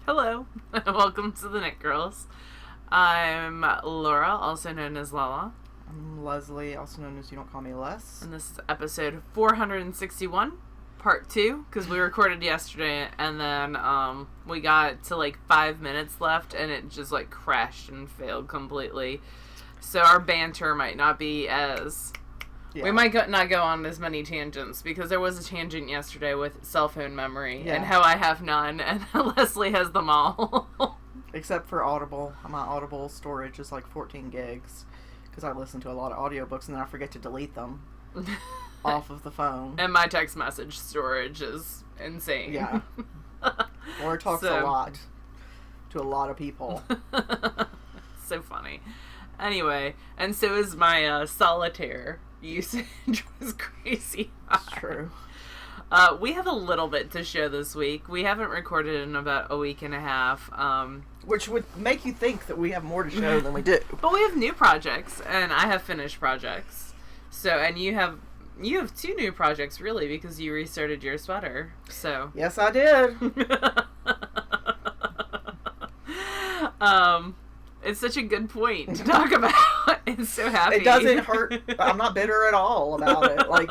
Hello, welcome to the Knit Girls. I'm Laura, also known as Lala. I'm Leslie, also known as You Don't Call Me Les. And this is episode 461, part 2, because we recorded yesterday, and then we got to like 5 minutes left, and it just like crashed and failed completely. So our banter might not be as... Yeah. We might not go on as many tangents, because there was a tangent yesterday with cell phone memory, and how I have none, and Leslie has them all. Except for Audible. My Audible storage is like 14 gigs, because I listen to a lot of audiobooks, and then I forget to delete them off of the phone. And my text message storage is insane. Yeah. Laura talks a lot to a lot of people. So funny. Anyway, and so is my solitaire usage was crazy high. It's true. We have a little bit to show this week. We haven't recorded in about a week and a half. Which would make you think that we have more to show than we do. But we have new projects, and I have finished projects. So, and you have 2 new projects, really, because you restarted your sweater. So. Yes, I did. It's such a good point to talk about. It's so happy. It doesn't hurt. I'm not bitter at all about it. Like,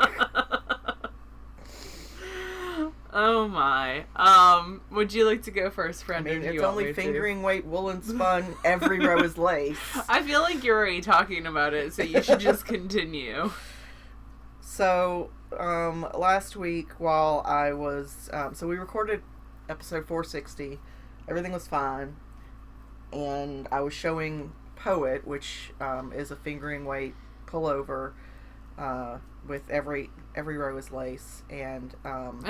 oh my. Would you like to go first, friend? I mean, it's only fingering weight woolen spun. Every row is lace. I feel like you're already talking about it, so you should just continue. So, last week while I was, so we recorded episode 460. Everything was fine. And I was showing Poet, which is a fingering weight pullover with every row is lace, and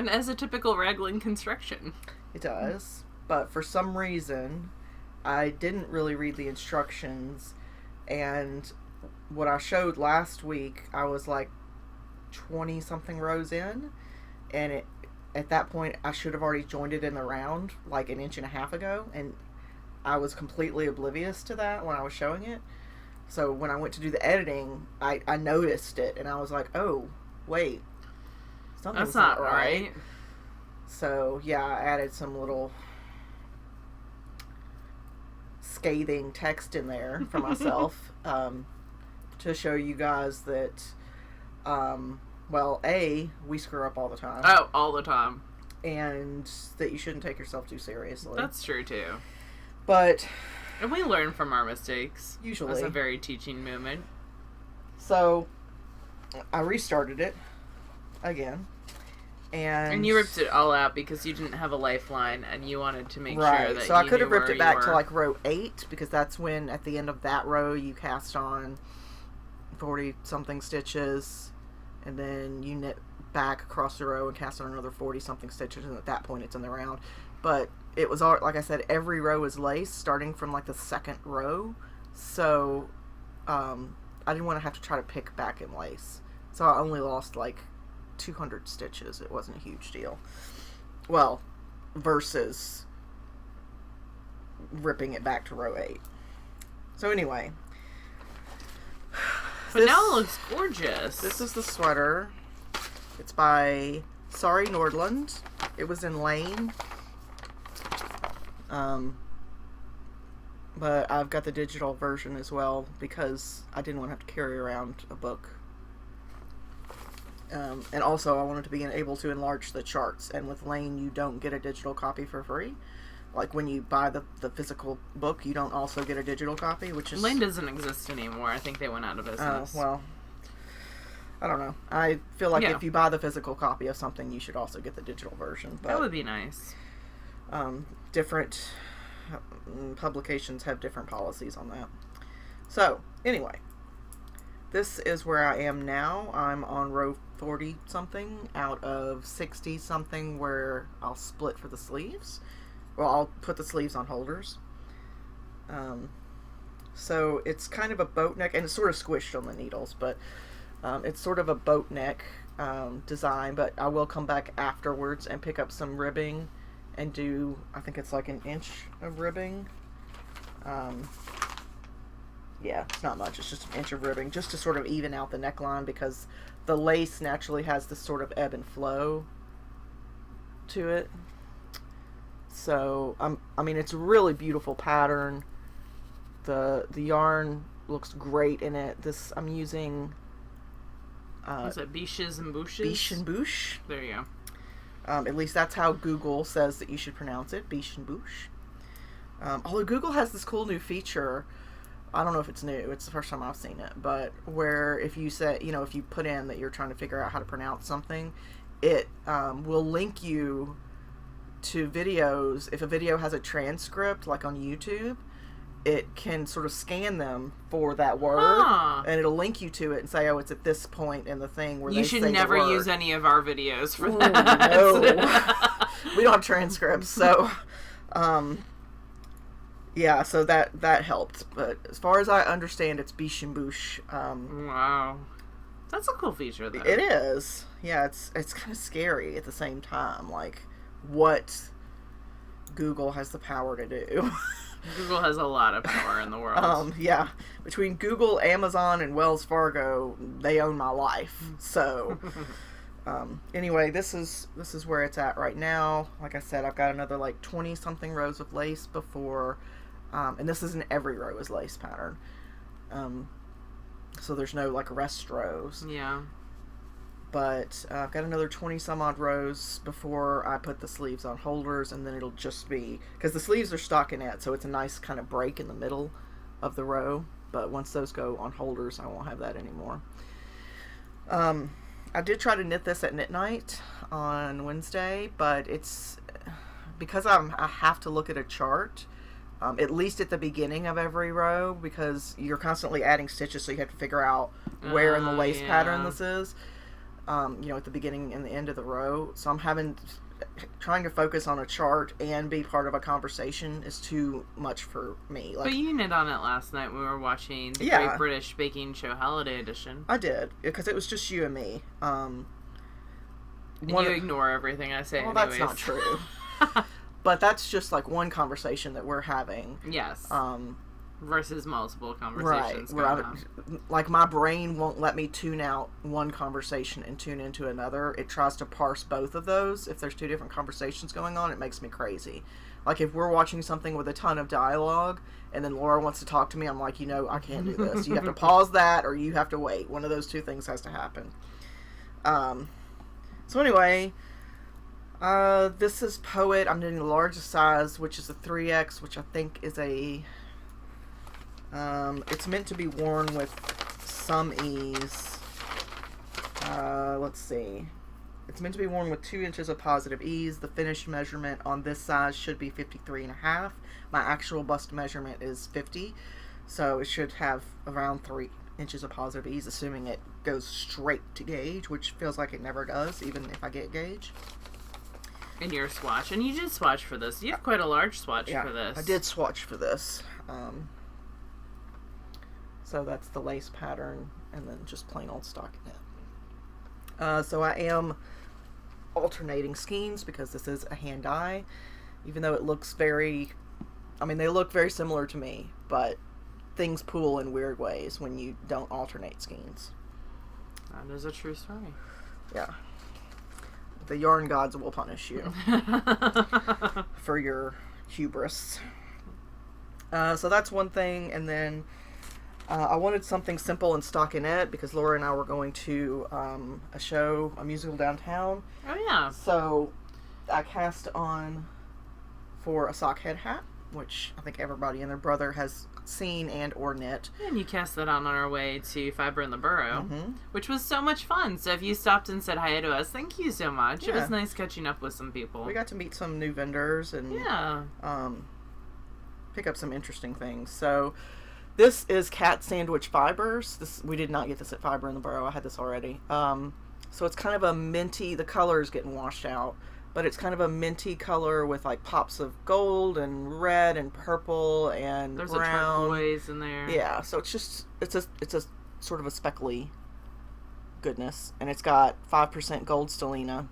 as a typical raglan construction, it does. But for some reason, I didn't really read the instructions, and what I showed last week, I was like 20 something rows in, and at that point I should have already joined it in the round like an inch and a half ago, and I was completely oblivious to that when I was showing it. So when I went to do the editing, I noticed it, and I was like, oh, wait. Something's not right. So, yeah, I added some little scathing text in there for myself to show you guys that, well, A, we screw up all the time. Oh, all the time. And that you shouldn't take yourself too seriously. That's true, too. But... And we learn from our mistakes. Usually. It's a very teaching moment. So, I restarted it again. And you ripped it all out because you didn't have a lifeline and you wanted to make sure that so I could have ripped it back to like row 8, because that's when at the end of that row you cast on 40 something stitches, and then you knit back across the row and cast on another 40 something stitches, and at that point it's in the round. But it was all, like I said, every row is lace starting from like the second row, so I didn't want to have to try to pick back in lace, so I only lost like 200 stitches. It wasn't a huge deal. Well, versus ripping it back to row 8. So anyway. But now it looks gorgeous. This is the sweater. It's by Sorry Nordland. It was in Lane. But I've got the digital version as well because I didn't want to have to carry around a book. And also I wanted to be able to enlarge the charts, and with Lane you don't get a digital copy for free. Like when you buy the physical book, you don't also get a digital copy, which is... Lane doesn't exist anymore. I think they went out of business. Well, I don't know. I feel like if you buy the physical copy of something, you should also get the digital version. But, that would be nice. Different publications have different policies on that. So, anyway. This is where I am now. I'm on row 40 something out of 60 something where I'll split for the sleeves. Well, I'll put the sleeves on holders. So it's kind of a boat neck, and it's sort of squished on the needles, but it's sort of a boat neck design, but I will come back afterwards and pick up some ribbing and do, I think it's like an inch of ribbing. Yeah, it's not much. It's just an inch of ribbing just to sort of even out the neckline, because the lace naturally has this sort of ebb and flow to it. So I mean, it's a really beautiful pattern. The yarn looks great in it. This I'm using. Is it Biches and Bouches? Biche and Bouche. There you go. At least that's how Google says that you should pronounce it, Biche and Bouche. Although Google has this cool new feature, I don't know if it's new, it's the first time I've seen it, but where if you say, if you put in that you're trying to figure out how to pronounce something, it will link you to videos. If a video has a transcript, like on YouTube, it can sort of scan them for that word, and it'll link you to it and say, oh, it's at this point in the thing where you they say should never the word. use any of our videos for Ooh, that. No. We don't have transcripts, so yeah, so that helped. But as far as I understand, it's Biche and Bouche. Wow, that's a cool feature, though. It is. Yeah, it's kind of scary at the same time, like what Google has the power to do. Google has a lot of power in the world. Yeah, between Google, Amazon, and Wells Fargo, they own my life. So, anyway, this is where it's at right now. Like I said, I've got another like 20 something rows of lace before, and this isn't every row is lace pattern. So there's no like rest rows. Yeah. But I've got another 20 some odd rows before I put the sleeves on holders, and then it'll just be, because the sleeves are stockinette, so it's a nice kind of break in the middle of the row. But once those go on holders, I won't have that anymore. I did try to knit this at knit night on Wednesday, but it's because I have to look at a chart, at least at the beginning of every row, because you're constantly adding stitches, so you have to figure out where in the lace pattern this is. At the beginning and the end of the row. So I'm trying to focus on a chart and be part of a conversation is too much for me. But you knit on it last night when we were watching the Great British Baking Show Holiday Edition. I did, because it was just you and me. And you ignore everything I say. Well, anyways. That's not true. But that's just like one conversation that we're having. Yes. Versus multiple conversations. Right. Like my brain won't let me tune out one conversation and tune into another. It tries to parse both of those. If there's two different conversations going on, it makes me crazy. Like if we're watching something with a ton of dialogue and then Laura wants to talk to me, I'm like, I can't do this. You have to pause that or you have to wait. One of those two things has to happen. So anyway, this is Poet. I'm knitting the largest size, which is a 3X, which I think is a... it's meant to be worn with some ease. Let's see. It's meant to be worn with 2 inches of positive ease. The finished measurement on this size should be 53.5. My actual bust measurement is 50. So it should have around 3 inches of positive ease, assuming it goes straight to gauge, which feels like it never does, even if I get gauge. In your swatch. And you did swatch for this. You have quite a large swatch for this. I did swatch for this. So that's the lace pattern, and then just plain old stockinette. So I am alternating skeins because this is a hand dye, even though it looks they look very similar to me, but things pool in weird ways when you don't alternate skeins. That is a true story. Yeah. The yarn gods will punish you for your hubris. So that's one thing, and then I wanted something simple and stockinette because Laura and I were going to a musical downtown. Oh, yeah. So I cast on for a sock head hat, which I think everybody and their brother has seen and or knit. And you cast that on our way to Fiber in the Borough, which was so much fun. So if you stopped and said hi to us, thank you so much. Yeah. It was nice catching up with some people. We got to meet some new vendors and pick up some interesting things. So this is CATT Sandwich Fibers. We did not get this at Fiber in the Borough. I had this already. So it's kind of a minty, the color is getting washed out, but it's kind of a minty color with like pops of gold and red and purple and There's brown. There's a turquoise in there. Yeah, so it's a sort of a speckly goodness, and it's got 5% gold stellina.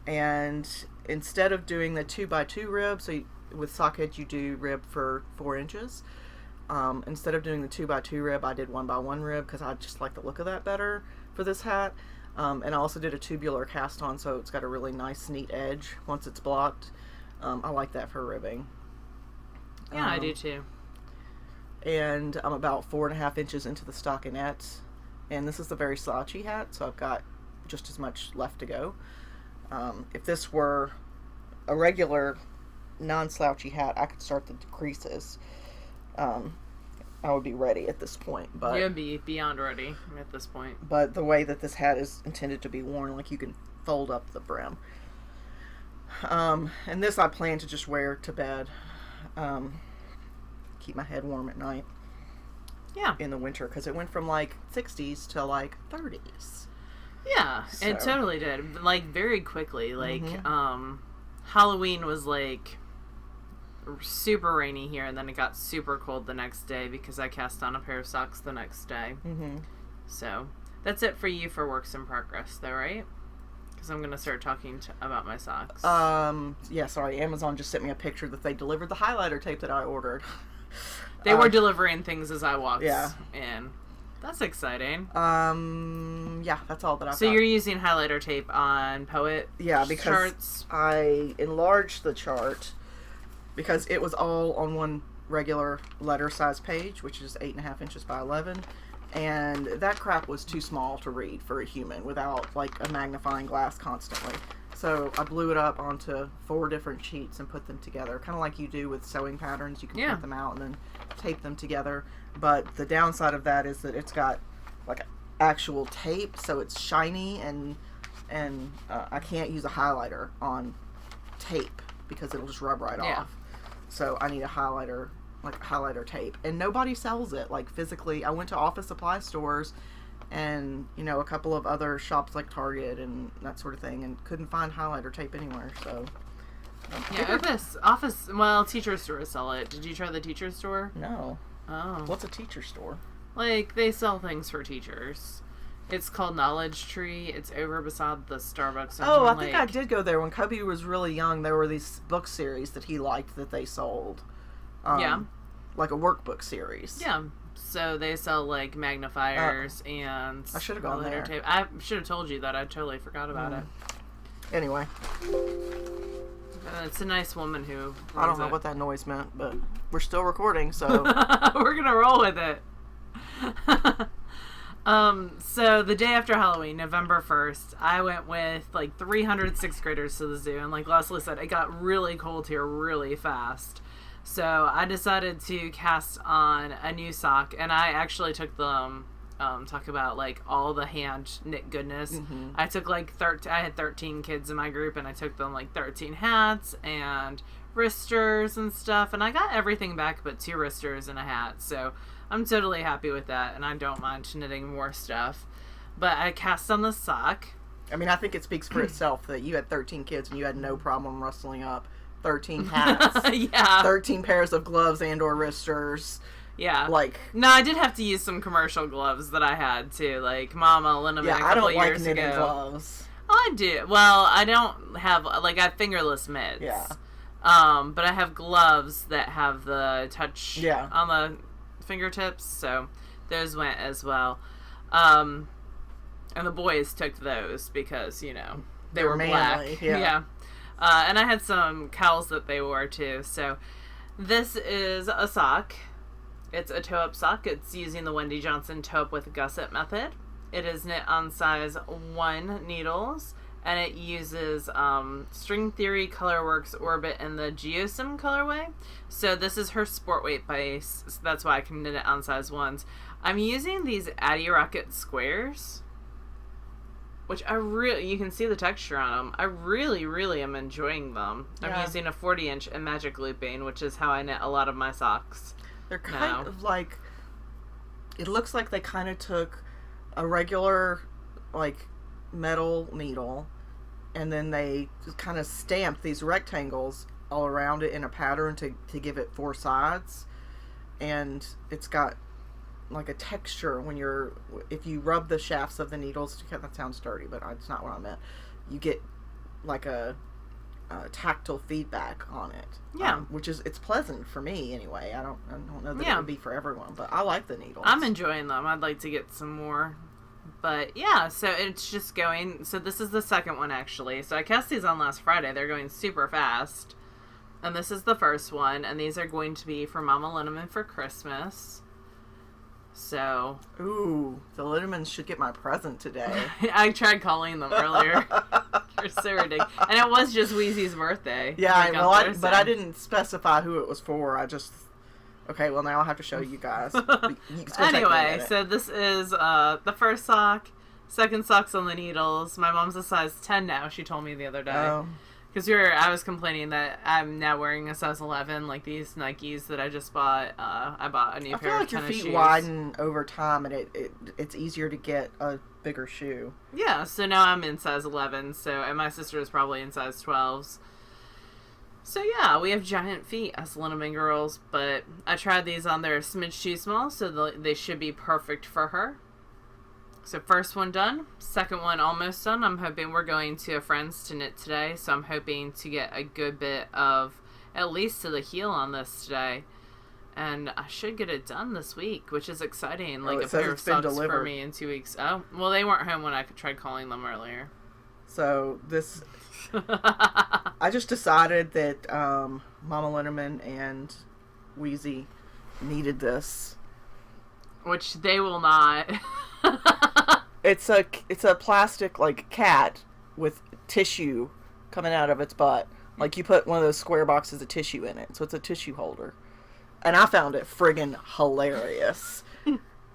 And instead of doing the 2x2 rib, so with sockhead you do rib for 4 inches. Instead of doing the 2x2 rib, I did 1x1 rib because I just like the look of that better for this hat. And I also did a tubular cast on, so it's got a really nice, neat edge once it's blocked. I like that for ribbing. Yeah, I do too. And I'm about 4.5 inches into the stockinette. And this is a very slouchy hat, so I've got just as much left to go. If this were a regular non-slouchy hat, I could start the creases. I would be ready at this point. But you'd be beyond ready at this point. But the way that this hat is intended to be worn, like you can fold up the brim. And this I plan to just wear to bed. Keep my head warm at night. Yeah. In the winter, because it went from like 60s to like 30s. Yeah, So. it totally did. Like very quickly. Like Halloween was like super rainy here, and then it got super cold the next day because I cast on a pair of socks the next day. So that's it for you for works in progress, though, right? Because I'm gonna start talking about my socks. Yeah, sorry. Amazon just sent me a picture that they delivered the highlighter tape that I ordered. They were delivering things as I walked yeah. in. That's exciting. Yeah, that's all that I've got. So you're using highlighter tape on Poet because charts? I enlarged the chart because it was all on one regular letter size page, which is 8.5 inches by 11. And that crap was too small to read for a human without like a magnifying glass constantly. So I blew it up onto 4 different sheets and put them together. Kind of like you do with sewing patterns. You can print them out and then tape them together. But the downside of that is that it's got like actual tape, so it's shiny, and I can't use a highlighter on tape because it'll just rub right off. So I need a highlighter, like highlighter tape. And nobody sells it, like physically. I went to office supply stores and, you know, a couple of other shops like Target and that sort of thing, and couldn't find highlighter tape anywhere, so... Yeah, office, well, teacher stores sell it. Did you try the teacher store? No. Oh. What's a teacher store? Like, they sell things for teachers. It's called Knowledge Tree. It's over beside the Starbucks. Oh, I think I did go there. When Kobe was really young, there were these book series that he liked that they sold. Yeah. Like a workbook series. Yeah. So they sell like magnifiers and I should have gone there. Tape. I should have told you that. I totally forgot about it. Anyway. It's a nice woman who... I don't know what that noise meant, but we're still recording, so... We're gonna roll with it. So the day after Halloween, November 1st, I went with like 300 6th graders to the zoo, and like Leslie said, it got really cold here really fast. So I decided to cast on a new sock, and I actually took them, talk about like all the hand knit goodness. I took like I had 13 kids in my group, and I took them like 13 hats and wristers and stuff, and I got everything back but 2 wristers and a hat. So I'm totally happy with that, and I don't mind knitting more stuff. But I cast on the sock. I mean, I think it speaks for itself that you had 13 kids and you had no problem rustling up 13 hats, 13 pairs of gloves and or wristers. Yeah. Like, no, I did have to use some commercial gloves that I had too. Like Mama lent them a couple years ago. I don't like knitting gloves. Oh, I do. Well, I don't have like I have fingerless mitts. Yeah. But I have gloves that have the touch on the fingertips, so those went as well. And the boys took those because, you know, they were manly, black. Yeah. And I had some cowls that they wore too. So this is a sock. It's a toe-up sock. It's using the Wendy Johnson toe-up with gusset method. It is knit on size 1 needles, and it uses String Theory Colorworks Orbit in the Geosim colorway. So this is her sport weight base, so that's why I can knit it on size 1s. I'm using these Addy Rocket squares, which you can see the texture on them. I really am enjoying them. I'm using a 40-inch and magic looping, which is how I knit a lot of my socks. They're kind of like, it looks like they kind of took a regular, like, metal needle, and then they just kind of stamped these rectangles all around it in a pattern to give it 4 sides. And it's got like a texture if you rub the shafts of the needles, that sounds dirty, but it's not what I meant. You get like a tactile feedback on it. Yeah. It's pleasant for me anyway. I don't know that it would be for everyone, but I like the needles. I'm enjoying them. I'd like to get some more, But yeah, so it's just going. So this is the second one, actually. So I cast these on last Friday. They're going super fast. And this is the first one. And these are going to be for Mama Linneman for Christmas. So. Ooh, the Linnemans should get my present today. I tried calling them earlier. You're so ridiculous. And it was just Wheezy's birthday. Yeah, well, but I didn't specify who it was for. I just... Okay, well, now I'll have to show you guys. Anyway, so this is the first sock. Second sock's on the needles. My mom's a size 10 now, she told me the other day. Because I was complaining that I'm now wearing a size 11, like these Nikes that I just bought. I bought a new pair of tennis shoes. I feel like your feet widen over time, and it's easier to get a bigger shoe. Yeah, so now I'm in size 11, and my sister is probably in size 12s. So yeah, we have giant feet as Linneman girls, but I tried these on. They're a smidge too small, so they should be perfect for her. So first one done, second one almost done. I'm hoping we're going to a friend's to knit today, so I'm hoping to get a good bit of at least to the heel on this today. And I should get it done this week, which is exciting. Like a pair of socks for me in 2 weeks. Oh, well, they weren't home when I tried calling them earlier. So this... I just decided that Mama Linneman and Wheezy needed this. Which they will not. It's a plastic, like, cat with tissue coming out of its butt. Like, you put one of those square boxes of tissue in it. So it's a tissue holder. And I found it friggin' hilarious.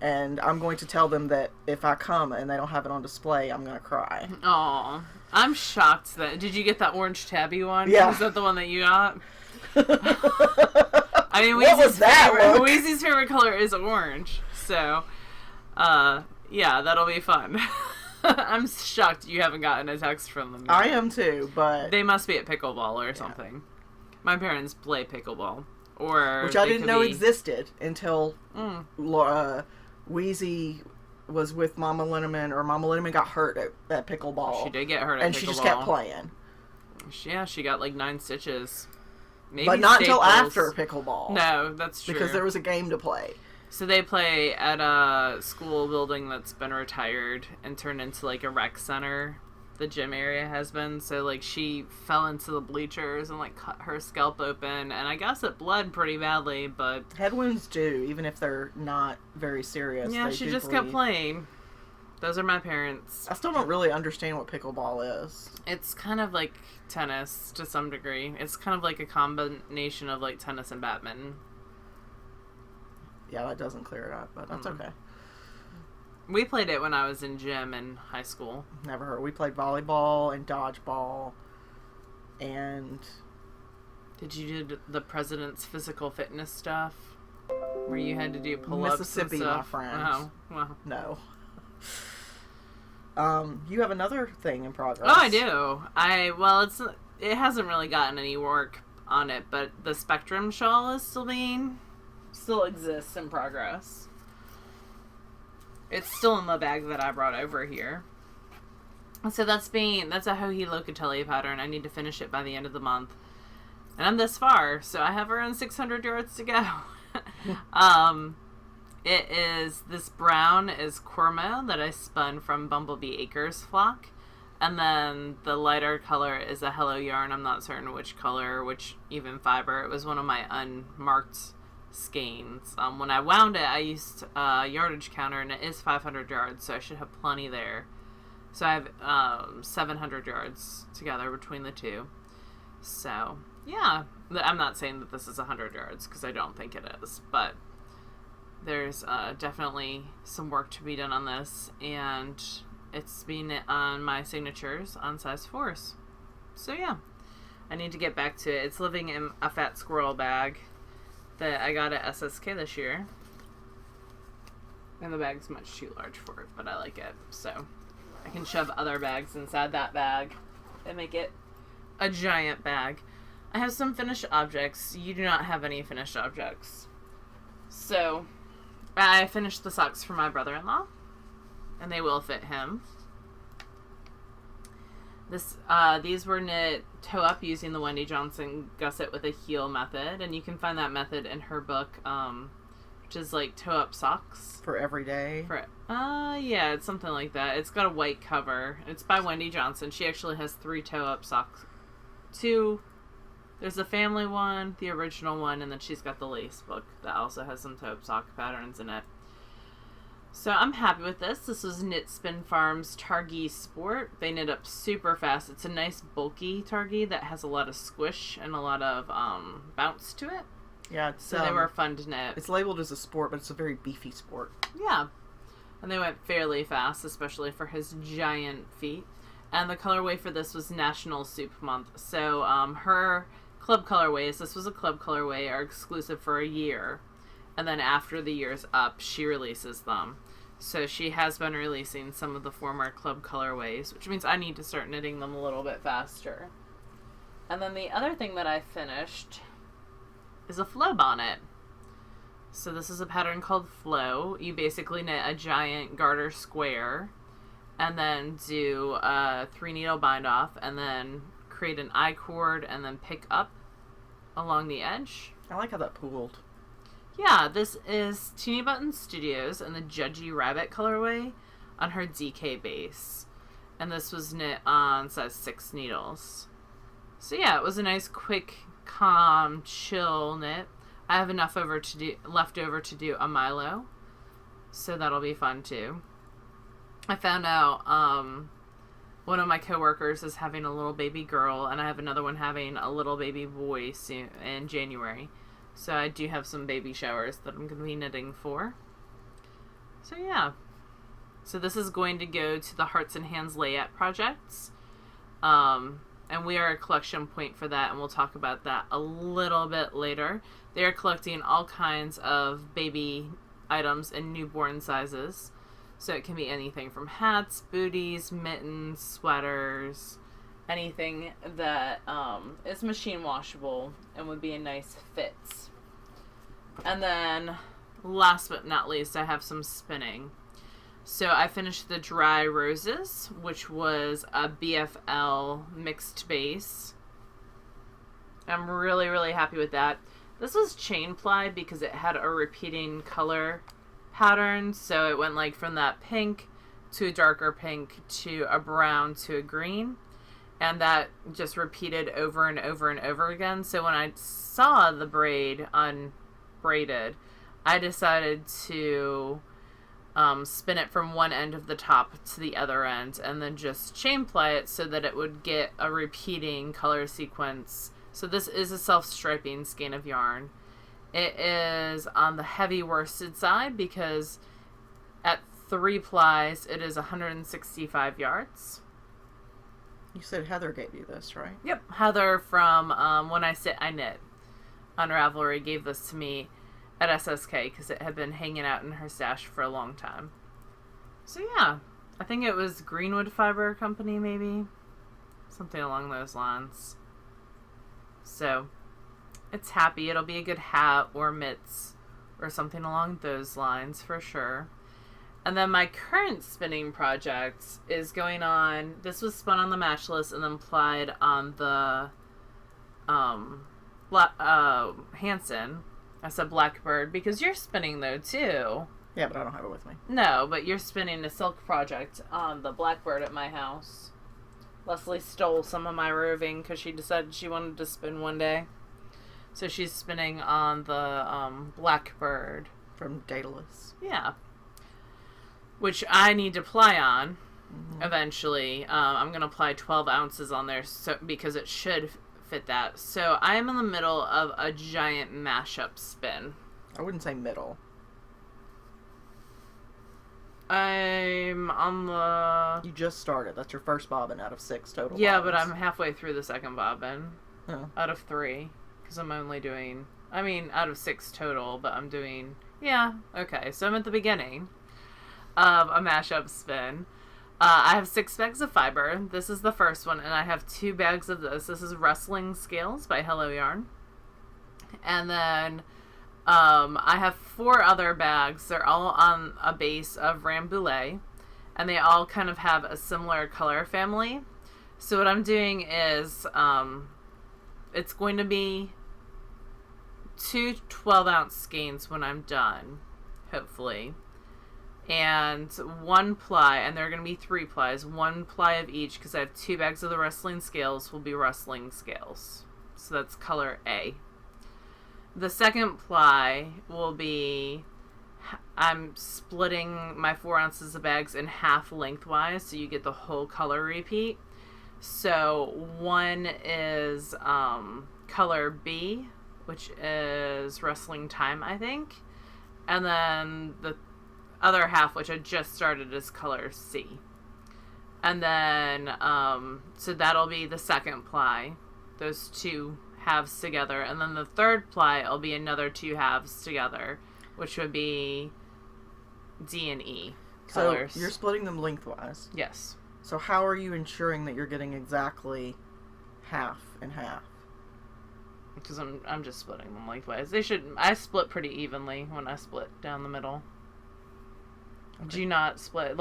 And I'm going to tell them that if I come and they don't have it on display, I'm going to cry. Aw. I'm shocked that... Did you get that orange tabby one? Yeah. Is that the one that you got? I mean, what was that look? Weezy's favorite color is orange. So, yeah, that'll be fun. I'm shocked you haven't gotten a text from them yet. I am too, but... They must be at pickleball or something. My parents play pickleball. Which I didn't know existed until Wheezy was with Mama Linneman, or Mama Linneman got hurt at pickleball. She did get hurt at pickleball. And she just kept playing. Yeah, she got like 9 stitches. Maybe but not until after pickleball. No, that's true. Because there was a game to play. So they play at a school building that's been retired and turned into like a rec center. The gym area has been. So like she fell into the bleachers and like cut her scalp open, and I guess it bled pretty badly, but head wounds do, even if they're not very serious. Yeah, she just kept playing. Those are my parents. I still don't really understand what pickleball is. It's kind of like tennis to some degree. It's kind of like a combination of like tennis and badminton. Yeah, that doesn't clear it up, but that's okay. We played it when I was in gym in high school. Never heard. We played volleyball and dodgeball. And... Did you do the president's physical fitness stuff? Where you had to do pull-ups Mississippi, and stuff? my friend. Oh, well. No. You have another thing in progress. Oh, I do. It hasn't really gotten any work on it, but the Spectrum shawl is still exists in progress. It's still in the bag that I brought over here. So that's a Hohi Locatelli pattern. I need to finish it by the end of the month. And I'm this far, so I have around 600 yards to go. This brown is Cormo that I spun from Bumblebee Acres flock. And then the lighter color is a Hello yarn. I'm not certain which color, which even fiber. It was one of my unmarked skeins. When I wound it, I used a yardage counter, and it is 500 yards, so I should have plenty there. So I have 700 yards together between the two. So, yeah. I'm not saying that this is 100 yards, because I don't think it is, but there's definitely some work to be done on this, and it's been on my signatures on size 4s. So, yeah. I need to get back to it. It's living in a fat squirrel bag that I got at SSK this year. And the bag's much too large for it, but I like it. So I can shove other bags inside that bag and make it a giant bag. I have some finished objects. You do not have any finished objects. So I finished the socks for my brother-in-law, and they will fit him. These were knit toe up using the Wendy Johnson gusset with a heel method, and you can find that method in her book, which is like toe-up socks. For every day? Yeah, it's something like that. It's got a white cover. It's by Wendy Johnson. She actually has 3 toe-up socks. 2, there's a family one, the original one, and then she's got the lace book that also has some toe-up sock patterns in it. So I'm happy with this. This was Knit Spin Farm's Targhee Sport. They knit up super fast. It's a nice bulky Targhee that has a lot of squish and a lot of bounce to it. Yeah, so they were fun to knit. It's labeled as a sport, but it's a very beefy sport. Yeah. And they went fairly fast, especially for his giant feet. And the colorway for this was National Soup Month. So her club colorways, this was a club colorway, are exclusive for a year. And then after the year's up, she releases them. So she has been releasing some of the former club colorways, which means I need to start knitting them a little bit faster. And then the other thing that I finished is a flow bonnet. So this is a pattern called Flow. You basically knit a giant garter square and then do a 3 needle bind off and then create an I-cord and then pick up along the edge. I like how that pooled. Yeah, this is Teeny Button Studios and the Judgy Rabbit colorway on her DK base. And this was knit on size 6 needles. So yeah, it was a nice, quick, calm, chill knit. I have enough left over to do a Milo. So that'll be fun too. I found out one of my coworkers is having a little baby girl and I have another one having a little baby boy soon in January. So I do have some baby showers that I'm going to be knitting for. So yeah. So this is going to go to the Hearts and Hands Layette projects. And we are a collection point for that, and we'll talk about that a little bit later. They are collecting all kinds of baby items in newborn sizes. So it can be anything from hats, booties, mittens, sweaters, anything that is machine washable and would be a nice fit. And then last but not least, I have some spinning. So I finished the Dry Roses, which was a BFL mixed base. I'm really, really happy with that. This was chain ply because it had a repeating color pattern. So it went like from that pink to a darker pink to a brown to a green. And that just repeated over and over and over again. So when I saw the braid unbraided, I decided to spin it from one end of the top to the other end and then just chain ply it so that it would get a repeating color sequence. So this is a self-striping skein of yarn. It is on the heavy worsted side because at 3 plies it is 165 yards. You said Heather gave you this, right? Yep, Heather from When I Sit I Knit on Ravelry gave this to me at SSK because it had been hanging out in her stash for a long time. So yeah, I think it was Greenwood Fiber Company, maybe something along those lines. So it's happy. It'll be a good hat or mitts or something along those lines for sure. And then my current spinning project is going on. This was spun on the Matchless and then plied on the Hanson. I said Blackbird because you're spinning though too. Yeah, but I don't have it with me. No, but you're spinning a silk project on the Blackbird at my house. Leslie stole some of my roving because she decided she wanted to spin one day. So she's spinning on the Blackbird. From Daedalus. Yeah. Which I need to ply on eventually. I'm going to apply 12 ounces on there because it should fit that. So I am in the middle of a giant mashup spin. I wouldn't say middle. I'm on the... You just started. That's your first bobbin out of 6 total Yeah, bobbins. but I'm halfway through the second bobbin. Oh. Out of 3. Because I'm only doing... I mean, out of 6 total, but I'm doing... Yeah, okay. So I'm at the beginning of a mashup spin. I have 6 bags of fiber. This is the first one, and I have 2 bags of this. This is Rustling Scales by Hello Yarn. And then I have 4 other bags. They're all on a base of Rambouillet, and they all kind of have a similar color family. So what I'm doing is it's going to be 2 12-ounce skeins when I'm done, hopefully. And 1 ply, and there are going to be 3 plies. 1 ply of each, because I have 2 bags of the rustling scales, will be rustling scales. So that's color A. The second ply will be, I'm splitting my 4 ounces of bags in half lengthwise, so you get the whole color repeat. So 1 is color B, which is Rustling Time, I think. And then the other half, which I just started, is color C. And then, so that'll be the second ply, those 2 halves together. And then the third ply will be another 2 halves together, which would be D and E colors. So you're splitting them lengthwise? Yes. So how are you ensuring that you're getting exactly half and half? Because I'm just splitting them lengthwise. I split pretty evenly when I split down the middle. Okay. Do not split.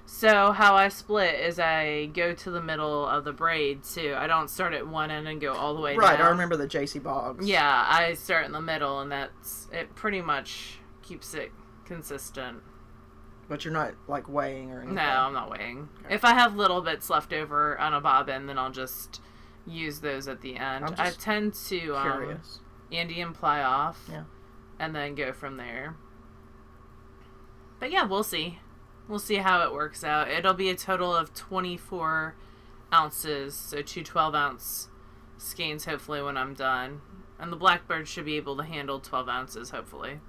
So how I split is I go to the middle of the braid, too. I don't start at one end and go all the way down. Right, I remember the JC Boggs. Yeah, I start in the middle, and it pretty much keeps it consistent. But you're not, weighing or anything? No, I'm not weighing. Okay. If I have little bits left over on a bobbin, then I'll just use those at the end. I tend to Andean ply off, and then go from there. But yeah, we'll see. We'll see how it works out. It'll be a total of 24 ounces, so 2 12-ounce skeins, hopefully, when I'm done. And the Blackbird should be able to handle 12 ounces, hopefully.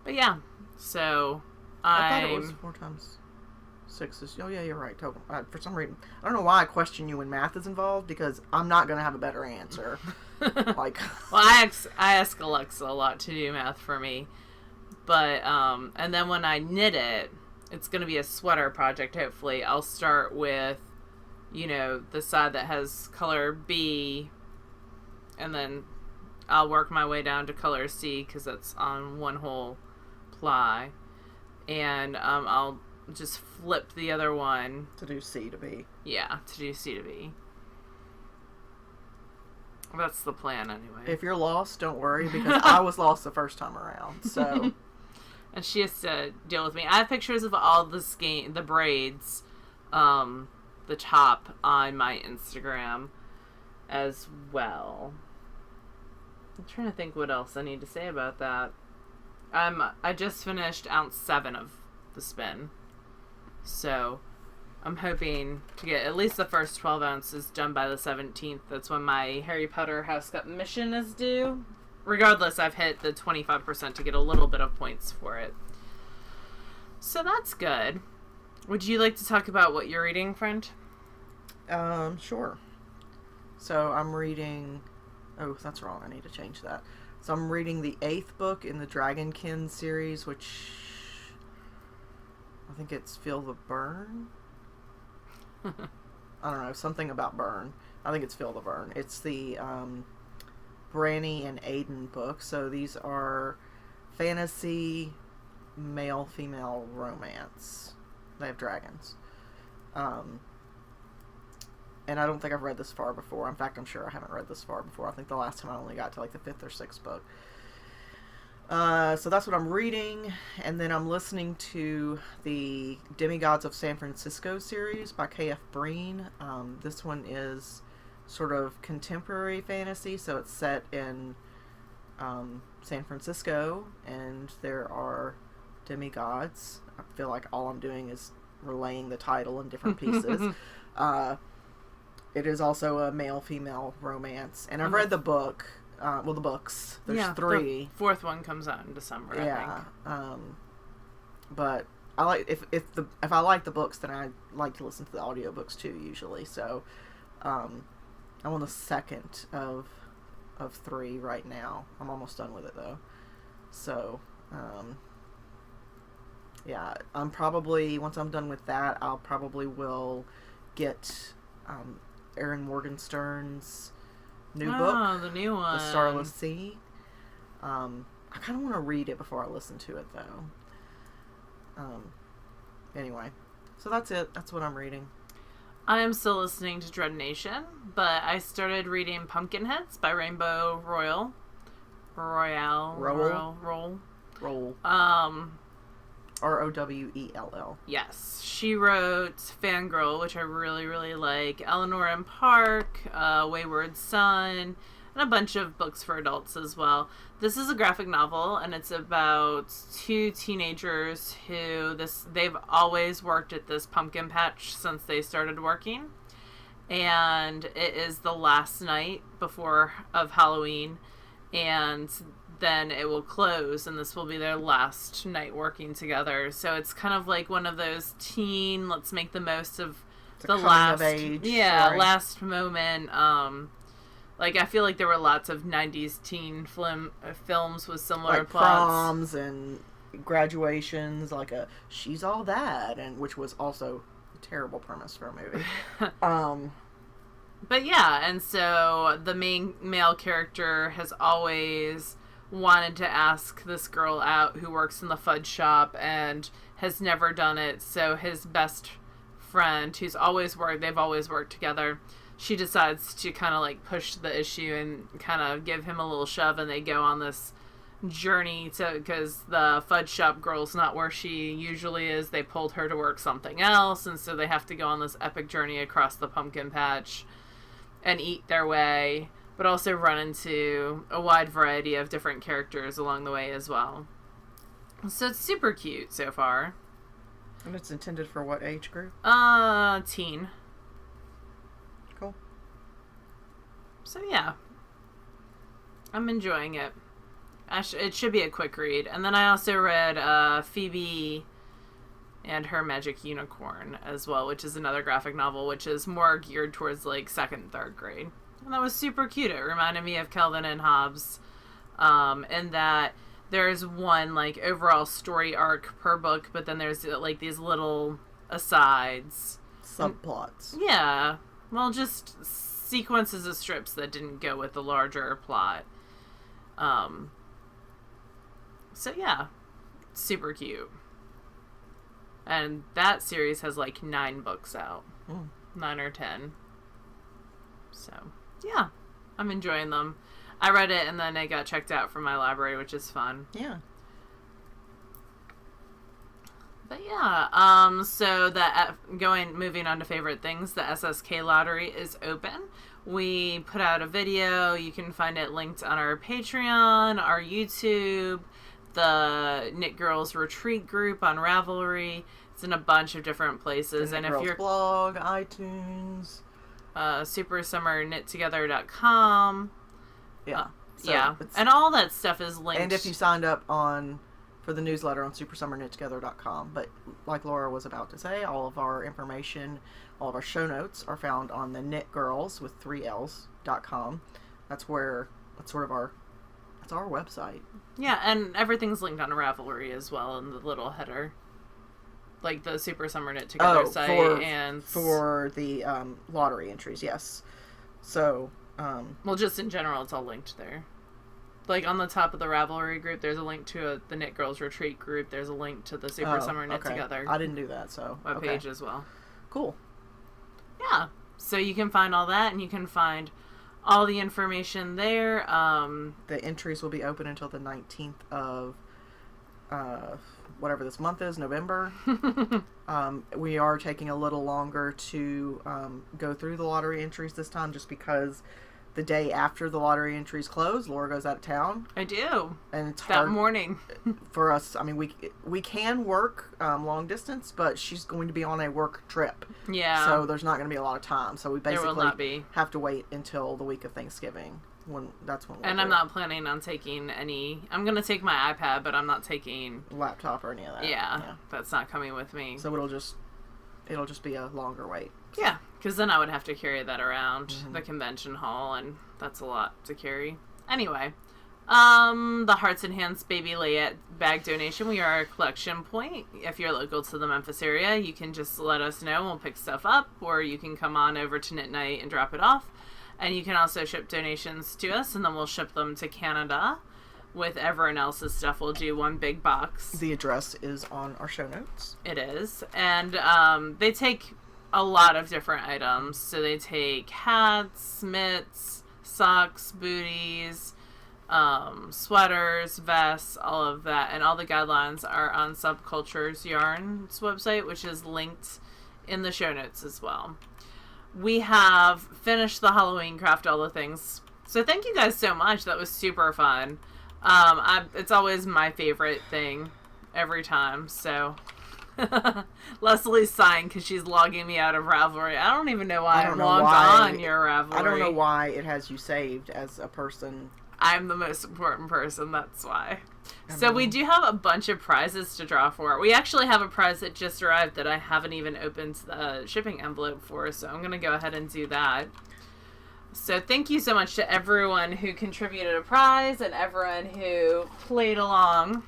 But yeah, so I thought it was 4 times 6. Oh, yeah, you're right. Total. For some reason, I don't know why I question you when math is involved, because I'm not going to have a better answer. Well, I ask Alexa a lot to do math for me. But, and then when I knit it, it's going to be a sweater project, hopefully. I'll start with, the side that has color B, and then I'll work my way down to color C, because that's on 1 whole ply. And, I'll just flip the other one. To do C to B. Yeah, to do C to B. That's the plan, anyway. If you're lost, don't worry, because I was lost the first time around, so... And she has to deal with me. I have pictures of all the braids, the top, on my Instagram as well. I'm trying to think what else I need to say about that. I just finished ounce 7 of the spin. So I'm hoping to get at least the first 12 ounces done by the 17th. That's when my Harry Potter House Cup mission is due. Regardless, I've hit the 25% to get a little bit of points for it. So that's good. Would you like to talk about what you're reading, friend? Sure. So I'm reading... Oh, that's wrong. I need to change that. So I'm reading the 8th book in the Dragonkin series, which... I think it's Feel the Burn? I don't know. Something about burn. I think it's Feel the Burn. It's the... Branny and Aiden book. So these are fantasy male-female romance. They have dragons. And I don't think I've read this far before. In fact, I'm sure I haven't read this far before. I think the last time I only got to the 5th or 6th book. So that's what I'm reading. And then I'm listening to the Demigods of San Francisco series by K.F. Breen. This one is sort of contemporary fantasy, so it's set in San Francisco, and there are demigods. I feel like all I'm doing is relaying the title in different pieces. It is also a male-female romance, and I've read the book. The books. There's 3. The 4th one comes out in December. I think. But I like if I like the books, then I like to listen to the audiobooks too. Usually, so. I'm on the 2nd of 3 right now. I'm almost done with it, though. So, yeah, I'm probably, once I'm done with that, I'll probably will get Erin Morgenstern's new book. The new one. The Starless Sea. I kind of want to read it before I listen to it, though. Anyway, so that's it. That's what I'm reading. I am still listening to Dread Nation, but I started reading Pumpkinheads by Rainbow Royal. Royale. Roll. Rowell. Yes. She wrote Fangirl, which I really, really like. Eleanor and Park, Wayward Son, and a bunch of books for adults as well. This is a graphic novel, and it's about two teenagers they've always worked at this pumpkin patch since they started working. And it is the last night of Halloween, and then it will close, and this will be their last night working together. So it's kind of like one of those let's make the most of the last age last moment. I feel like there were lots of 90s teen films with similar like plots. Proms and graduations, like She's All That, and which was also a terrible premise for a movie. But yeah, and so the main male character has always wanted to ask this girl out who works in the fudge shop and has never done it. So his best friend, they've always worked together, she decides to kind of like push the issue and kind of give him a little shove, and they go on this journey because the fudge shop girl's not where she usually is. They pulled her to work something else, and so they have to go on this epic journey across the pumpkin patch and eat their way, but also run into a wide variety of different characters along the way as well. So it's super cute so far. And it's intended for what age group? Teen. Cool. So yeah, I'm enjoying it. It should be a quick read. And then I also read Phoebe and Her Magic Unicorn as well, which is another graphic novel, which is more geared towards like 2nd and 3rd grade. And that was super cute. It reminded me of Calvin and Hobbes, in that there's one like overall story arc per book, but then there's like these little asides, subplots. Yeah, well, just sequences of strips that didn't go with the larger plot. So yeah, super cute. And that series has like 9 books out. 9 or 10. So, yeah. I'm enjoying them. I read it and then it got checked out from my library, which is fun. Yeah. But yeah, so moving on to favorite things, the SSK lottery is open. We put out a video. You can find it linked on our Patreon, our YouTube, the Knit Girls retreat group on Ravelry. It's in a bunch of different places. And if you're blog, iTunes, supersummerknittogether.com. Yeah. So and all that stuff is linked. And if you signed up for the newsletter on supersummerknittogether.com. But like Laura was about to say, all of our information, all of our show notes are found on the TheKnitGirlls with 3Ls.com. That's our website. Yeah, and everything's linked on Ravelry as well in the little header. Like the Super Summer Knit Together site for the lottery entries, yes. So, well, just in general, it's all linked there. Like on the top of the Ravelry group, there's a link to the Knit Girls retreat group. There's a link to the Super Summer Knit Together. I didn't do that, so page as well. Cool. Yeah, so you can find all that, and you can find all the information there. The entries will be open until the 19th of whatever this month is, November. We are taking a little longer to go through the lottery entries this time, just because the day after the lottery entries close, Laura goes out of town. I do. And it's that hard morning for us. I mean, we can work long distance, but she's going to be on a work trip. Yeah. So there's not going to be a lot of time. So we basically there will not be. Have to wait until the week of Thanksgiving. That's when we'll And I'm not planning on taking any. I'm going to take my iPad, but I'm not taking laptop or any of that. Yeah. That's not coming with me. So it'll just be a longer wait. Yeah, because then I would have to carry that around the convention hall, and that's a lot to carry. Anyway, the Hearts and Hands Baby Layette bag donation. We are a collection point. If you're local to the Memphis area, you can just let us know and we'll pick stuff up, or you can come on over to Knit Night and drop it off. And you can also ship donations to us, and then we'll ship them to Canada. With everyone else's stuff, we'll do one big box. The address is on our show notes. It is. And they take a lot of different items. So they take hats, mitts, socks, booties, sweaters, vests, all of that. And all the guidelines are on Subcultures Yarn's website, which is linked in the show notes as well. We have finished the Halloween craft all the things. So thank you guys so much. That was super fun. It's always my favorite thing every time. So Leslie's sighing because she's logging me out of Ravelry. I don't even know why I'm logged on your Ravelry. I don't know why it has you saved as a person. I'm the most important person, that's why. So we do have a bunch of prizes to draw for. We actually have a prize that just arrived that I haven't even opened the shipping envelope for, so I'm going to go ahead and do that. So thank you so much to everyone who contributed a prize and everyone who played along.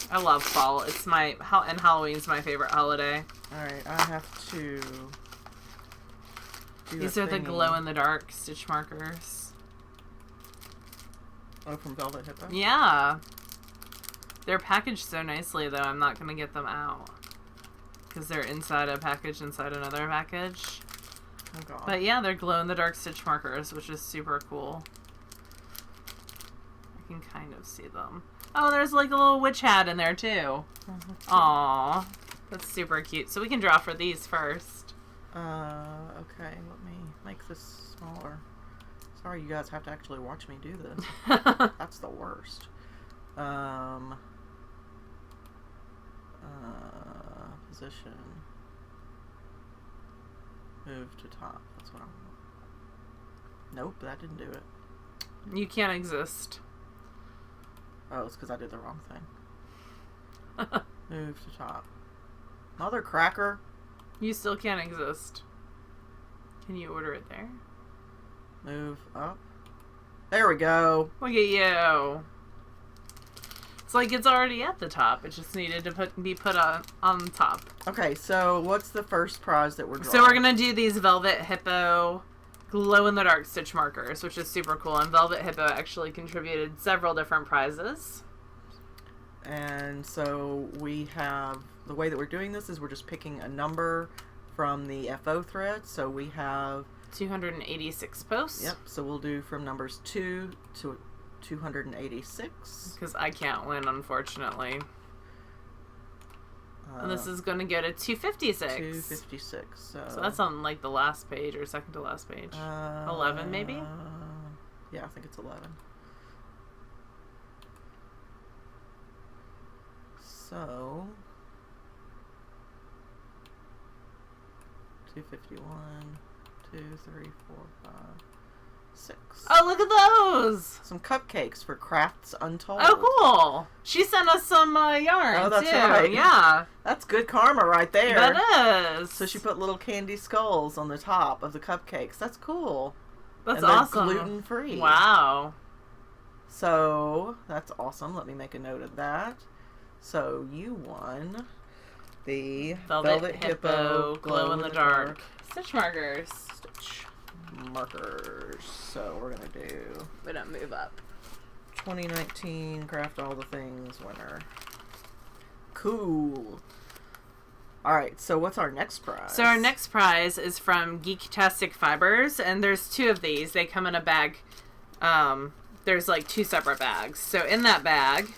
I love fall. It's and Halloween's my favorite holiday. Alright, I have to do These are the glow-in-the-dark stitch markers. Oh, from Velvet Hippo? Yeah. They're packaged so nicely, though, I'm not going to get them out. Because they're inside a package inside another package. Oh, God. But yeah, they're glow-in-the-dark stitch markers, which is super cool. I can kind of see them. Oh, there's like a little witch hat in there, too. Aww. That's super cute. So we can draw for these first. Okay, let me make this smaller. Sorry, you guys have to actually watch me do this. That's the worst. Position. Move to top. That's what I want. Nope, that didn't do it. You can't exist. Oh, it's because I did the wrong thing. Move to top. Mother cracker. You still can't exist. Can you order it there? Move up. There we go. Look at you. It's like it's already at the top. It just needed to be put on top. Okay, so what's the first prize that we're drawing? So we're going to do these Velvet Hippo glow-in-the-dark stitch markers, which is super cool. And Velvet Hippo actually contributed several different prizes. And so we have, the way that we're doing this is we're just picking a number from the FO thread. So we have 286 posts. Yep, so we'll do from numbers 2 to 286. Because I can't win, unfortunately. And this is going to go to 256. 256. So that's on like the last page or second to last page. 11 maybe? Yeah, I think it's 11. So 251, 2, 3, 4, 5, 6. Oh, look at those! Some cupcakes for Crafts Untold. Oh, cool! She sent us some yarn, oh, that's too. right. Yeah. That's good karma right there. That is. So she put little candy skulls on the top of the cupcakes. That's cool. That's and awesome. Gluten-free. Wow. So, that's awesome. Let me make a note of that. So, you won the Velvet Hippo glow-in-the-dark stitch markers. Stitch markers. So, we're going to do... We don't move up. 2019 Craft All the Things winner. Cool. Alright, so what's our next prize? So our next prize is from Geektastic Fibers, and there's 2 of these. They come in a bag. There's like 2 separate bags. So in that bag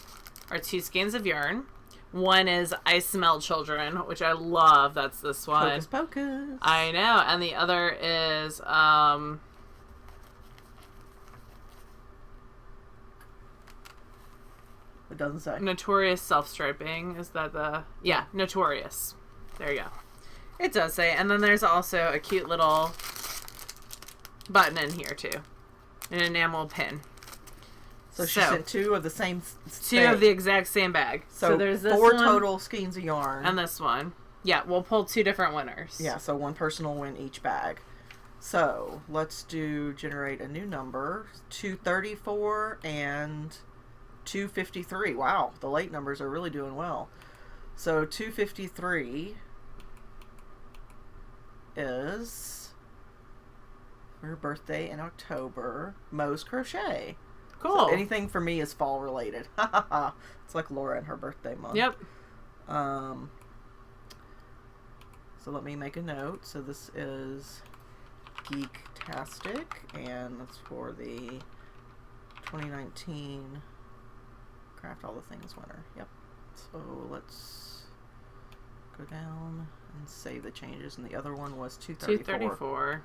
are 2 skeins of yarn. One is I Smell Children, which I love. That's this one. Hocus Pocus. I know. And the other is it doesn't say. Notorious Self-Striping. Is that the... Yeah, Notorious. There you go. It does say. And then there's also a cute little button in here, too. An enamel pin. So she sent 2 of the same 2 of the exact same bag. So there's this 4 one total skeins of yarn. and this one. Yeah, we'll pull 2 different winners. Yeah, so one person will win each bag. So let's generate a new number. 234 and 253. Wow, the late numbers are really doing well. So 253 is her birthday in October. Mo's Crochet. Cool. So anything for me is fall related. It's like Laura and her birthday month. Yep. So let me make a note. So this is Geektastic, and that's for the 2019 Craft All the Things winner. Yep. So let's go down and save the changes. And the other one was 234.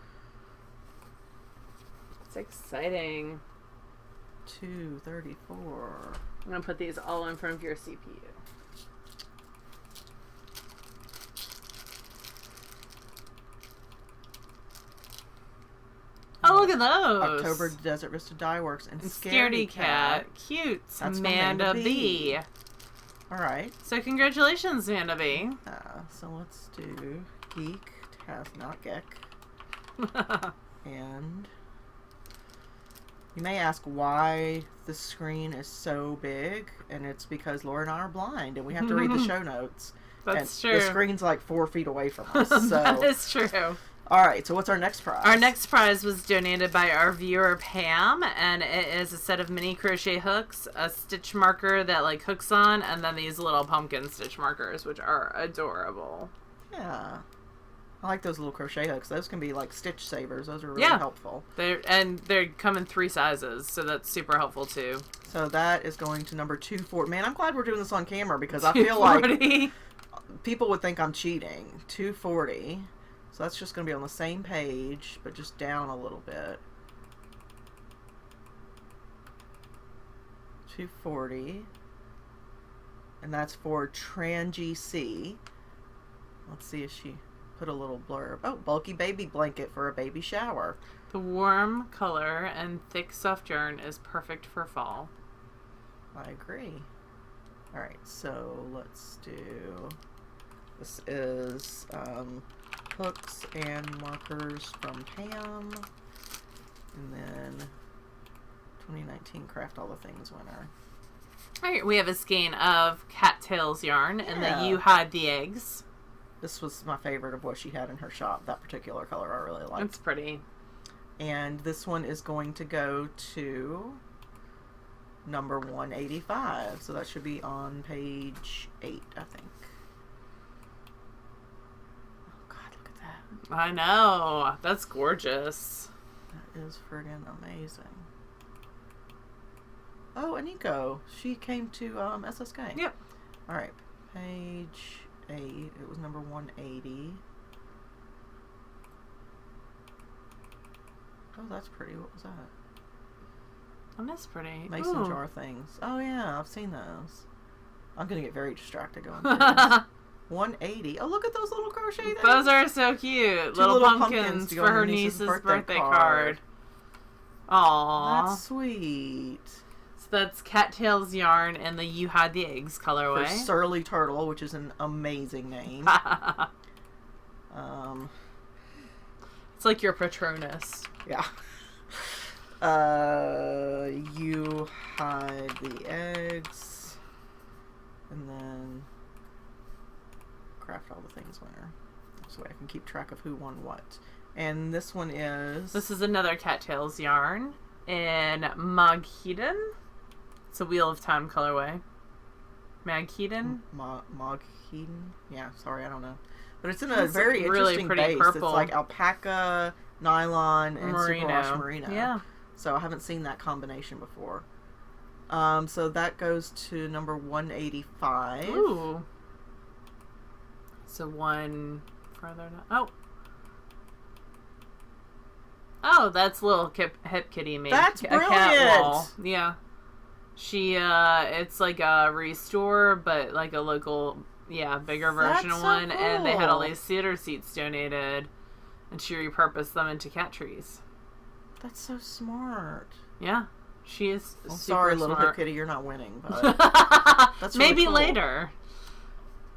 It's exciting. 234. I'm going to put these all in front of your CPU. Oh, look at those. October Desert Vista Dye Works and Scaredy Cat. Cute. That's Amanda B. All right. So congratulations, Amanda B. So let's do Geek, not Geck. And you may ask why the screen is so big, and it's because Laura and I are blind, and we have to read the show notes. That's and true. The screen's like 4 feet away from us. So. That is true. All right, so what's our next prize? Our next prize was donated by our viewer Pam, and it is a set of mini crochet hooks, a stitch marker that like hooks on, and then these little pumpkin stitch markers, which are adorable. Yeah. I like those little crochet hooks. Those can be like stitch savers. Those are really helpful. They come in 3 sizes, so that's super helpful too. So that is going to number 240. Man, I'm glad we're doing this on camera because I feel like people would think I'm cheating. 240. So that's just going to be on the same page, but just down a little bit. 240. And that's for Trangy C. Let's see if she put a little blurb. Oh, bulky baby blanket for a baby shower. The warm color and thick soft yarn is perfect for fall. I agree. Alright, so let's do... This is... hooks and markers from Pam, and then 2019 Craft All the Things winner. Alright, we have a skein of cattails yarn, and then you hide the eggs. This was my favorite of what she had in her shop. That particular color I really liked. It's pretty. And this one is going to go to number 185, so that should be on page 8, I think. I know. That's gorgeous. That is friggin' amazing. Oh, Aniko. She came to SSK. Yep. Alright. Page 8. It was number 180. Oh, that's pretty. What was that? Oh, that's pretty. Mason jar things. Oh, yeah. I've seen those. I'm going to get very distracted going through this. 180. Oh, look at those little crochet things. Those are so cute. Little pumpkins for her niece's birthday card. Aww. That's sweet. So that's cattails yarn and the You Hide the Eggs colorway. For Surly Turtle, which is an amazing name. It's like your Patronus. Yeah. You Hide the Eggs. And then... Craft All the Things winner. So I can keep track of who won what. And this one is... This is another cattails yarn in Moghedon. It's a Wheel of Time colorway. Moghedon? Moghedon? Yeah, sorry, I don't know. But it's in a very really interesting pretty base. purple. It's like alpaca, nylon, and superwash merino. Yeah. So I haven't seen that combination before. So that goes to number 185. Ooh. So one further down. Oh, that's little hip kitty made. That's brilliant. A cat wall. Yeah. She, it's like a restore, but like a local, bigger version of one. So cool. And they had all these cedar seats donated, and she repurposed them into cat trees. That's so smart. Yeah. She is super sorry, little smart. hip kitty, you're not winning, but that's really maybe cool. later.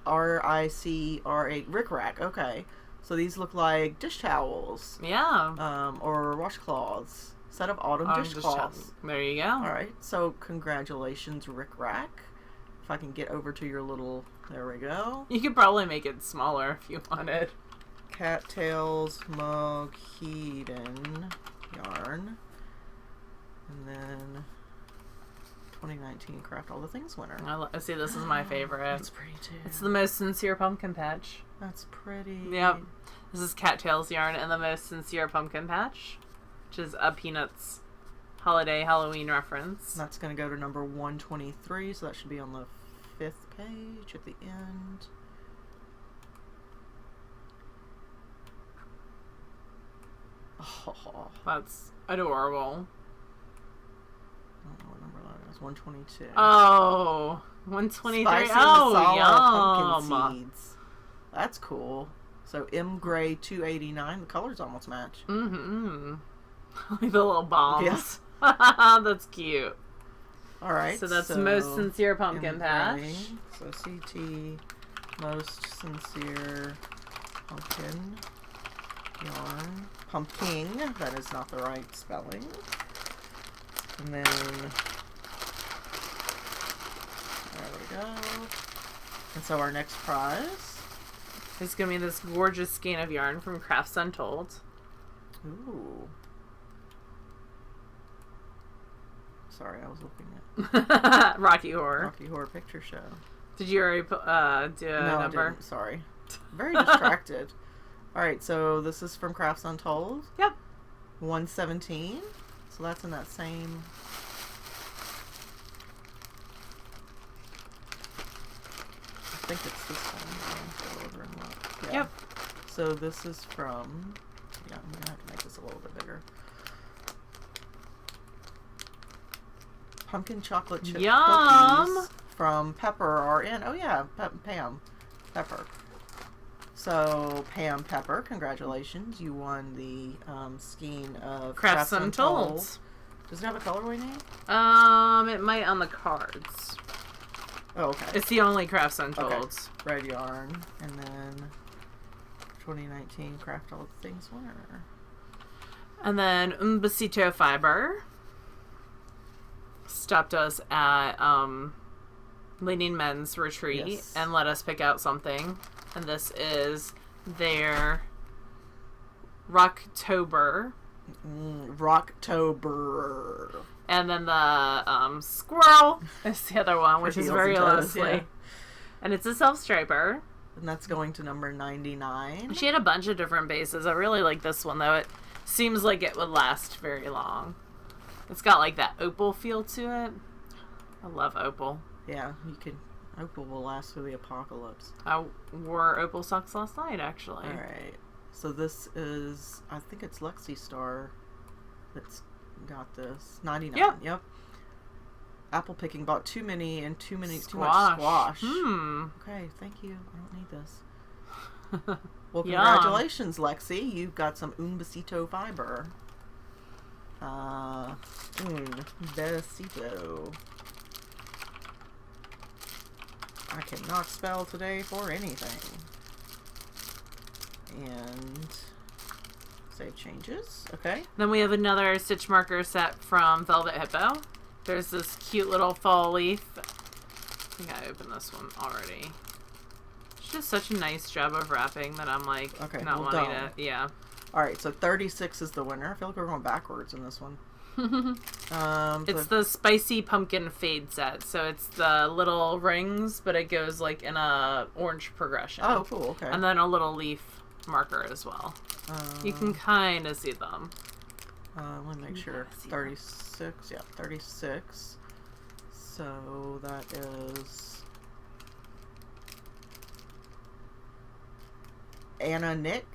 RICRA Rick Rack. Okay, so these look like dish towels. Yeah. Or washcloths. Set of autumn dishcloths. There you go. All right. So congratulations, Rick Rack. If I can get over to your little, there we go. You could probably make it smaller if you wanted. Cattails Moghedon yarn, and then 2019 Craft All the Things winner. I see. This is my favorite. That's pretty too. It's the Most Sincere Pumpkin Patch. That's pretty. Yep. This is cattails yarn and the Most Sincere Pumpkin Patch, which is a Peanuts holiday Halloween reference. That's going to go to number 123, so that should be on the 5th page at the end. Oh, That's adorable. I don't know what number that is. 122. Oh, 123. Spicy Oh, masala yum. pumpkin seeds. That's cool. So M Gray 289. The colors almost match. Mm-hmm. Like the little bombs. Yes. That's cute. All right. So that's Most Sincere Pumpkin M. Patch. Gray. So CT, Most Sincere Pumpkin Yarn. Pumpkin. That is not the right spelling. And then there we go. And so our next prize is going to be this gorgeous skein of yarn from Crafts Untold. Ooh. Sorry, I was looking at Rocky Horror. Rocky Horror Picture Show. Did you already do a No, number? I didn't. Sorry. Very distracted. All right, so this is from Crafts Untold. Yep. 117. So that's in that same. I think it's this one. Go over and look. Yeah. Yep. So this is from. Yeah, I'm gonna have to make this a little bit bigger. Pumpkin chocolate chip Yum! cookies from Pepper RN. Oh yeah, Pam Pepper. So Pam Pepper, congratulations! You won the skein of Crafts Untold. Does it have a colorway name? It might on the cards. Oh, okay. It's the only Crafts Untold. Okay. Red yarn, and then 2019 Craft All Things winner. And then Umbasito Fiber stopped us at Leading Men's Retreat Yes. and let us pick out something. And this is their Rocktober. Rocktober. And then the squirrel is the other one, which is Heels very and toes, Leslie. yeah. And it's a self-striper. And that's going to number 99. She had a bunch of different bases. I really like this one, though. It seems like it would last very long. It's got like that opal feel to it. I love opal. Yeah, you could. Opal will last through the apocalypse. I wore opal socks last night, actually. All right. So this is, I think it's Lexi Star that's got this. 99. Yep. Apple picking bought too many and too much squash. Okay, thank you. I don't need this. Well, congratulations, Lexi. You've got some Umbasito fiber. Umbasito. I cannot spell today for anything. And save changes. Okay. Then we have another stitch marker set from Velvet Hippo. There's this cute little fall leaf. I think I opened this one already. She does such a nice job of wrapping that I'm like not wanting to. Yeah. All right, so 36 is the winner. I feel like we're going backwards in this one. It's the spicy pumpkin fade set. So it's the little rings, but it goes like in a orange progression. Oh, cool. Okay. And then a little leaf marker as well. You can kind of see them. Let me make sure. 36. Yeah, 36. So that is Anna Nick.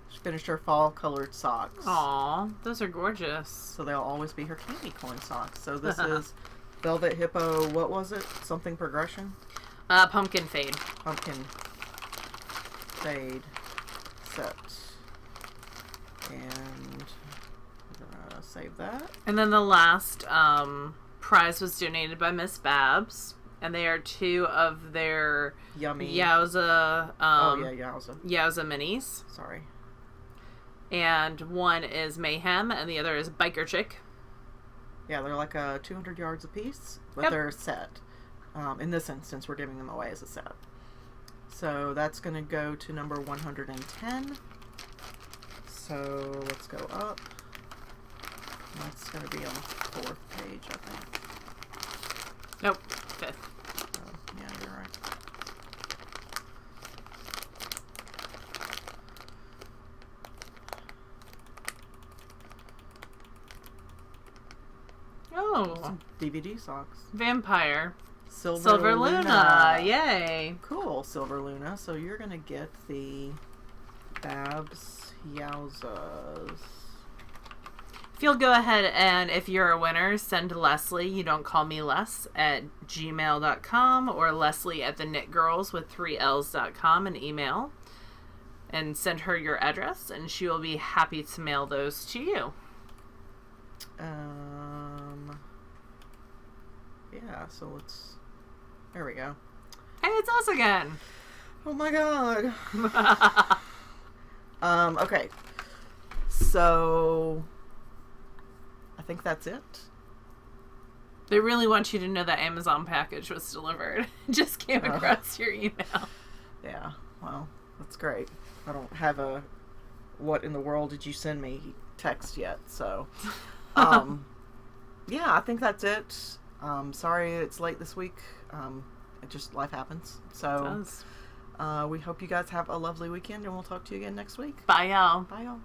She finished her fall colored socks. Aw, those are gorgeous. So they'll always be her candy corn socks. So this is Velvet Hippo. What was it? Something progression? Pumpkin fade. Pumpkin fade set. And I'm gonna save that. And then the last prize was donated by Miss Babs. And they are two of their Yummy. Yowza Yowza. Yowza minis. Sorry. And one is Mayhem and the other is Biker Chick. Yeah, they're like 200 yards a piece, but they're a set. In this instance, we're giving them away as a set. So that's going to go to number 110. So let's go up. That's going to be on the 4th page, I think. Nope, 5th. Oh, yeah, you're right. DVD socks. Vampire. Silver Luna. Yay. Cool, Silver Luna. So you're going to get the Babs Yowzas. If you'll go ahead and, if you're a winner, send Leslie, you don't call me Les, at gmail.com or Leslie at TheKnitGirlls with 3Ls.com an email. And send her your address, and she will be happy to mail those to you. Yeah, so let's... There we go. Hey, it's us again! Oh my god. Okay. So... I think that's it. They really want you to know that Amazon package was delivered. It just came across your email. Yeah, well, that's great. I don't have a "what in the world did you send me" text yet, so yeah, I think that's it. Sorry it's late this week. It just, life happens. So we hope you guys have a lovely weekend, and we'll talk to you again next week. Bye, y'all. Bye, y'all.